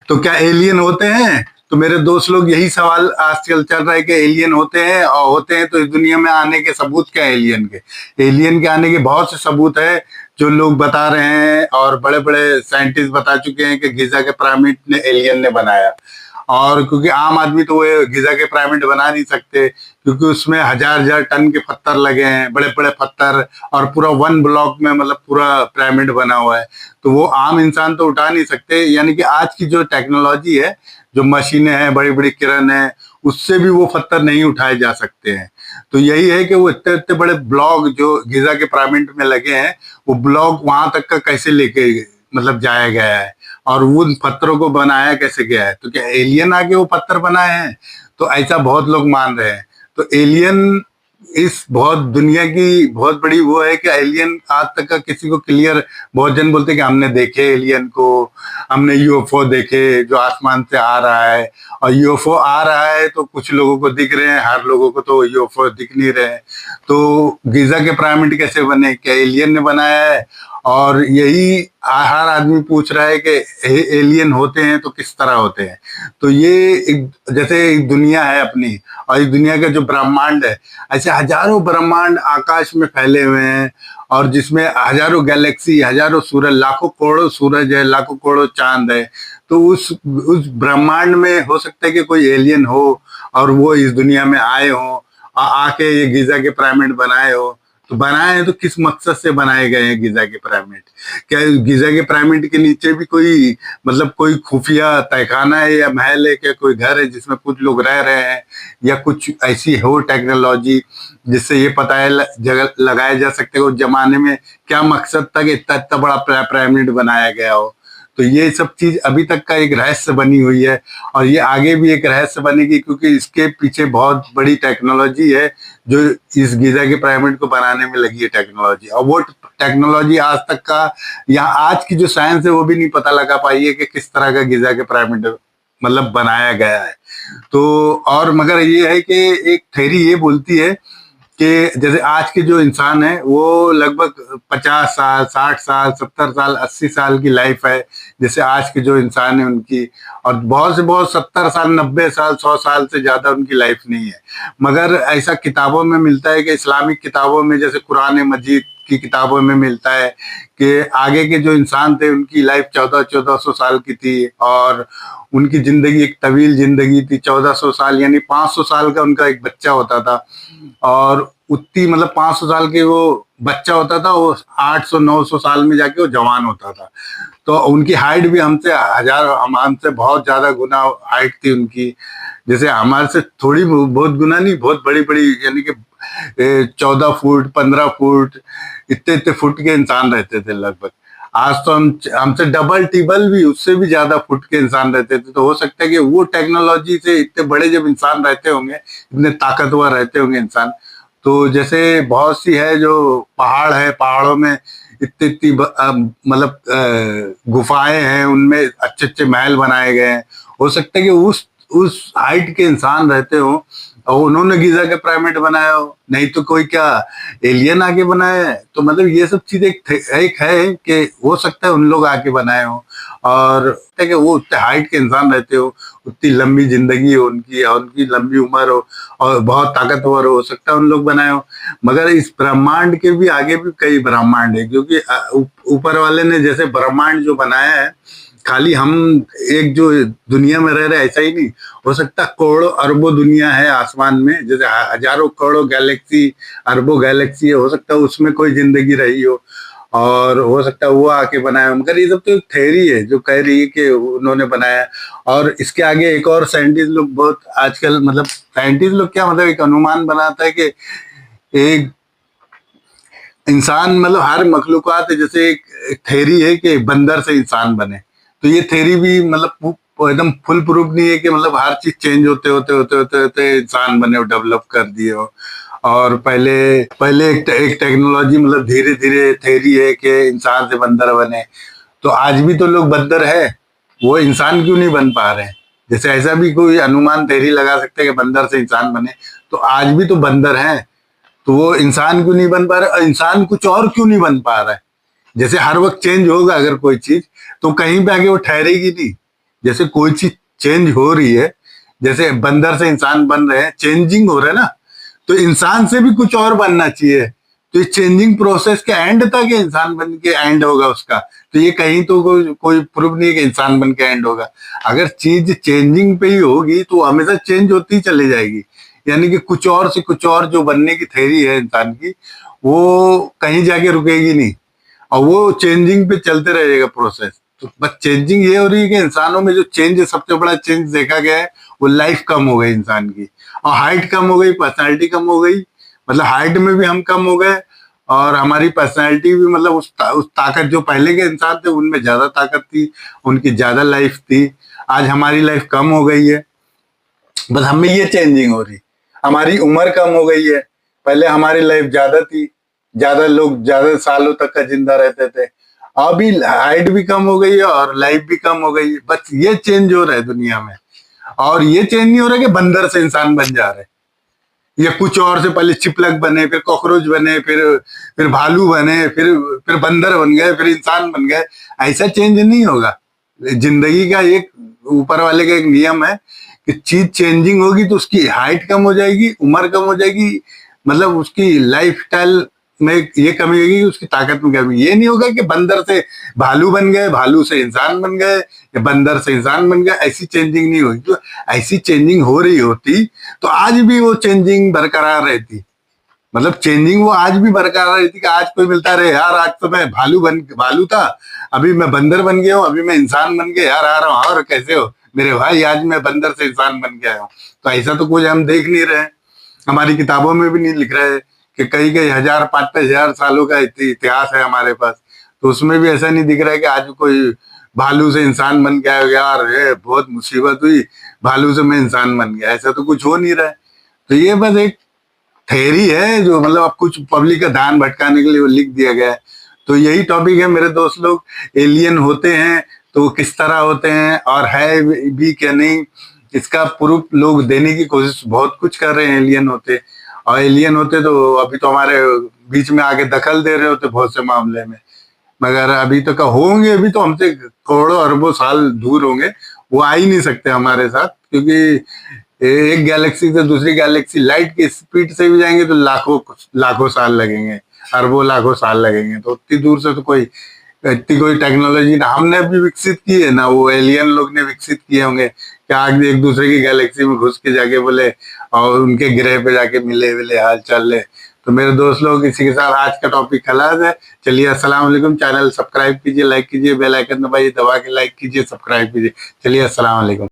तो क्या एलियन होते हैं? तो मेरे दोस्त लोग यही सवाल आजकल चल रहा है कि एलियन होते हैं, और होते हैं तो इस दुनिया में आने के सबूत क्या है एलियन के? एलियन के आने के बहुत से सबूत है जो लोग बता रहे हैं, और बड़े बड़े साइंटिस्ट बता चुके हैं कि गिजा के पिरामिड ने एलियन ने बनाया। और क्योंकि आम आदमी तो वो गिजा के पिरामिड बना नहीं सकते, क्योंकि उसमें हजार हजार टन के पत्थर लगे हैं, बड़े बड़े पत्थर, और पूरा वन ब्लॉक में मतलब पूरा पिरामिड बना हुआ है। तो वो आम इंसान तो उठा नहीं सकते। यानी कि आज की जो टेक्नोलॉजी है, जो मशीनें हैं, बड़ी बड़ी किरण है, उससे भी वो पत्थर नहीं उठाए जा सकते हैं। तो यही है कि वो इतने इतने बड़े ब्लॉक जो गिजा के पिरामिड में लगे हैं, वो ब्लॉक वहां तक का कैसे लेके मतलब जाया गया है, और उन पत्थरों को बनाया कैसे गया है? तो क्या एलियन आके वो पत्थर बनाए हैं? तो ऐसा बहुत लोग मान रहे हैं। तो एलियन इस बहुत दुनिया की बहुत बड़ी वो है कि एलियन आज तक का किसी को क्लियर, बहुत जन बोलते हैं कि हमने देखे एलियन को, हमने यूएफओ देखे जो आसमान से आ रहा है। और यूएफओ आ रहा है तो कुछ लोगों को दिख रहे हैं, हर लोगों को तो यूएफओ दिख नहीं रहे हैं। तो गिजा के पिरामिड कैसे बने? क्या एलियन ने बनाया है? और यही हर आदमी पूछ रहा है कि एलियन होते हैं तो किस तरह होते हैं? तो ये एक जैसे एक दुनिया है अपनी, और इस दुनिया का जो ब्रह्मांड है, ऐसे हजारों ब्रह्मांड आकाश में फैले हुए हैं, और जिसमें हजारों गैलेक्सी, हजारों सूरज, लाखों करोड़ों सूरज है, लाखों करोड़ों चांद है। तो उस ब्रह्मांड में हो सकता है कि कोई एलियन हो, और वो इस दुनिया में आए हो, आके ये गिजा के पिरामिड बनाए हो। तो बनाए हैं तो किस मकसद से बनाए गए हैं गिजा के पिरामिड? क्या गिजा के पिरामिड के नीचे भी कोई मतलब कोई खुफिया तहखाना है, या महल है, क्या कोई घर है जिसमें कुछ लोग रह रहे हैं, या कुछ ऐसी हो टेक्नोलॉजी जिससे ये पता है जगह लगाया जा सकते हो उस जमाने में क्या मकसद था कि इतना इतना बड़ा पिरामिड बनाया गया हो? तो ये सब चीज अभी तक का एक रहस्य बनी हुई है, और ये आगे भी एक रहस्य बनेगी, क्योंकि इसके पीछे बहुत बड़ी टेक्नोलॉजी है जो इस गिजा के पिरामिड को बनाने में लगी है टेक्नोलॉजी। और वो टेक्नोलॉजी आज तक का, या आज की जो साइंस है वो भी नहीं पता लगा पाई है कि किस तरह का गिजा के पिरामिड मतलब बनाया गया है। तो और मगर ये है कि एक थ्योरी ये बोलती है कि जैसे आज के जो इंसान है वो लगभग 50 साल, 60 साल, 70 साल, 80 साल की लाइफ है, जैसे आज के जो इंसान है उनकी। और बहुत से बहुत 70 साल, 90 साल, 100 साल से ज्यादा उनकी लाइफ नहीं है। मगर ऐसा किताबों में मिलता है कि इस्लामिक किताबों में, जैसे कुरान मजीद की किताबों में मिलता है कि आगे के जो इंसान थे उनकी लाइफ 1400 की थी, और उनकी जिंदगी एक तवील जिंदगी थी। 1400 साल यानी 500 साल का उनका एक बच्चा होता था, और उतनी मतलब 500 साल के वो बच्चा होता था, वो 800-900 साल में जाके वो जवान होता था। तो उनकी हाइट भी हमसे बहुत ज्यादा गुना हाइट थी उनकी। जैसे हमारे से थोड़ी बहुत गुना नहीं, बहुत बड़ी बड़ी, यानी कि 14 फुट, 15 फुट, इतने इतने फुट के इंसान रहते थे लगभग। आज तो हमसे डबल टिबल भी, उससे भी ज्यादा फुट के इंसान रहते थे। तो हो सकता है कि वो टेक्नोलॉजी से इतने बड़े जब इंसान रहते होंगे, इतने ताकतवर रहते होंगे इंसान। तो जैसे बहुत सी है जो पहाड़ है, पहाड़ों में इतनी इतनी मतलब गुफाएं हैं, उनमें अच्छे अच्छे महल बनाए गए हैं। हो सकता है कि उस हाइट के इंसान रहते हो, और उन्होंने गीजा के पिरामिड बनाया हो, नहीं तो कोई क्या एलियन आके बनाया है? तो मतलब ये सब चीज एक है कि हो सकता है उन लोग आके बनाए हो, और कि वो उतने हाइट के इंसान रहते हो, उतनी लंबी जिंदगी हो उनकी, और उनकी लंबी उम्र हो, और बहुत ताकतवर हो सकता है उन लोग बनाए हो। मगर इस ब्रह्मांड के भी आगे भी कई ब्रह्मांड है, क्योंकि ऊपर वाले ने जैसे ब्रह्मांड जो बनाया है, खाली हम एक जो दुनिया में रह रहे ऐसा ही नहीं, हो सकता करोड़ों अरबों दुनिया है आसमान में, जैसे हजारों करोड़ों गैलेक्सी, अरबों गैलेक्सी है, हो सकता है उसमें कोई जिंदगी रही हो, और हो सकता है वो आके बनाया। मगर ये सब तो एक थ्योरी है जो कह रही है कि उन्होंने बनाया। और इसके आगे एक और साइंटिस्ट लोग बहुत आजकल, मतलब साइंटिस्ट लोग क्या, मतलब एक अनुमान बनाता है कि एक इंसान, मतलब हर मखलूकात है, जैसे एक थ्योरी है कि बंदर से इंसान बने। तो ये थ्योरी भी मतलब एकदम फुल प्रूफ नहीं है कि मतलब हर चीज चेंज होते होते होते होते होते इंसान बने, डेवलप कर दिए हो। और पहले पहले एक टेक्नोलॉजी, मतलब धीरे धीरे थ्योरी है कि इंसान से बंदर बने। तो आज भी तो लोग बंदर है, वो इंसान क्यों नहीं बन पा रहे हैं? जैसे ऐसा भी कोई अनुमान थ्योरी लगा सकते हैं कि बंदर से इंसान बने, तो आज भी तो बंदर हैं, तो वो इंसान क्यों नहीं बन पा रहा? इंसान कुछ और क्यों नहीं बन पा रहा है? जैसे हर वक्त चेंज होगा अगर कोई चीज, तो कहीं पे आगे वो ठहरेगी नहीं। जैसे कोई चीज चेंज हो रही है, जैसे बंदर से इंसान बन रहे हैं, चेंजिंग हो रहा है ना, तो इंसान से भी कुछ और बनना चाहिए। तो ये चेंजिंग प्रोसेस के एंड तक ये इंसान बन के एंड होगा उसका। तो ये कहीं तो कोई प्रूफ नहीं है कि इंसान बन के एंड होगा। अगर चीज चेंजिंग पे ही होगी तो हमेशा चेंज होती ही चली जाएगी। यानी कि कुछ और से कुछ और जो बनने की थ्योरी है इंसान की, वो कहीं जाके रुकेगी नहीं, और वो चेंजिंग पे चलते रहेगा प्रोसेस। तो बस चेंजिंग ये हो रही है कि इंसानों में जो चेंज, सबसे बड़ा चेंज देखा गया है, वो लाइफ कम हो गई इंसान की, और हाइट कम हो गई, पर्सनैलिटी कम हो गई। मतलब हाइट में भी हम कम हो गए, और हमारी पर्सनैलिटी भी, मतलब उस ताकत, जो पहले के इंसान थे उनमें ज्यादा ताकत थी, उनकी ज्यादा लाइफ थी। आज हमारी लाइफ कम हो गई है, बस हमें ये चेंजिंग हो रही। हमारी उम्र कम हो गई है, पहले हमारी लाइफ ज्यादा थी, ज्यादा लोग ज्यादा सालों तक का जिंदा रहते थे। अभी हाइट भी कम हो गई है और लाइफ भी कम हो गई है। बस ये चेंज हो रहा है दुनिया में। और ये चेंज नहीं हो रहा कि बंदर से इंसान बन जा रहे, या कुछ और से, पहले चिपलक बने, फिर कॉकरोच बने, फिर भालू बने, फिर बंदर बन गए, फिर इंसान बन गए। ऐसा चेंज नहीं होगा। जिंदगी का एक, ऊपर वाले का एक नियम है कि चीज चेंजिंग होगी तो उसकी हाइट कम हो जाएगी, उम्र कम हो जाएगी, मतलब उसकी लाइफ स्टाइल में ये कमी होगी, उसकी ताकत में कमी। ये नहीं होगा कि बंदर से भालू बन गए, भालू से इंसान बन गए, या बंदर से इंसान बन गए। ऐसी चेंजिंग नहीं होगी। तो ऐसी चेंजिंग हो रही होती तो आज भी वो चेंजिंग बरकरार रहती। मतलब चेंजिंग वो आज भी बरकरार रहती कि आज कोई मिलता रहे, यार आज तो मैं भालू था, अभी मैं बंदर बन गया हूँ, अभी मैं इंसान बन गया, यार आ रहा हूँ, और कैसे हो मेरे भाई, आज मैं बंदर से इंसान बन गया हूँ। तो ऐसा तो कुछ हम देख नहीं रहे, हमारी किताबों में भी नहीं लिख रहे कि कई कई हजार, 5-5 हजार सालों का इतिहास है हमारे पास। तो उसमें भी ऐसा नहीं दिख रहा है कि आज कोई भालू से इंसान बन गया, यार बहुत मुसीबत हुई, भालू से मैं इंसान बन गया। ऐसा तो कुछ हो नहीं रहा है। तो ये बस एक थेरी है जो, मतलब अब कुछ पब्लिक का ध्यान भटकाने के लिए वो लिख दिया गया है। तो यही टॉपिक है मेरे दोस्त लोग। एलियन होते हैं तो वो किस तरह होते हैं, और है भी क्या नहीं, इसका प्रूफ लोग देने की कोशिश बहुत कुछ कर रहे हैं। एलियन होते, और एलियन होते तो अभी तो हमारे बीच में आगे दखल दे रहे होते बहुत से मामले में। मगर अभी तक होंगे, अभी तो हमसे करोड़ों अरबों साल दूर होंगे, वो आ ही नहीं सकते हमारे साथ, क्योंकि एक गैलेक्सी से दूसरी गैलेक्सी लाइट की स्पीड से भी जाएंगे तो लाखों लाखों साल लगेंगे, अरबों लाखों साल लगेंगे। तो उतनी दूर से तो इतनी कोई टेक्नोलॉजी ना हमने अभी विकसित की है, ना वो एलियन लोग ने विकसित किए होंगे कि आज एक दूसरे की गैलेक्सी में घुस के जाके बोले और उनके ग्रह पे जाके मिले मिले हाल चाल ले। तो मेरे दोस्त लोग, इसी के साथ आज का टॉपिक खलास है। चलिए, अस्सलाम वालेकुम। चैनल सब्सक्राइब कीजिए, लाइक कीजिए, बेल आइकन दबाइए, दबा के लाइक कीजिए, सब्सक्राइब कीजिए। चलिए, अस्सलाम वालेकुम।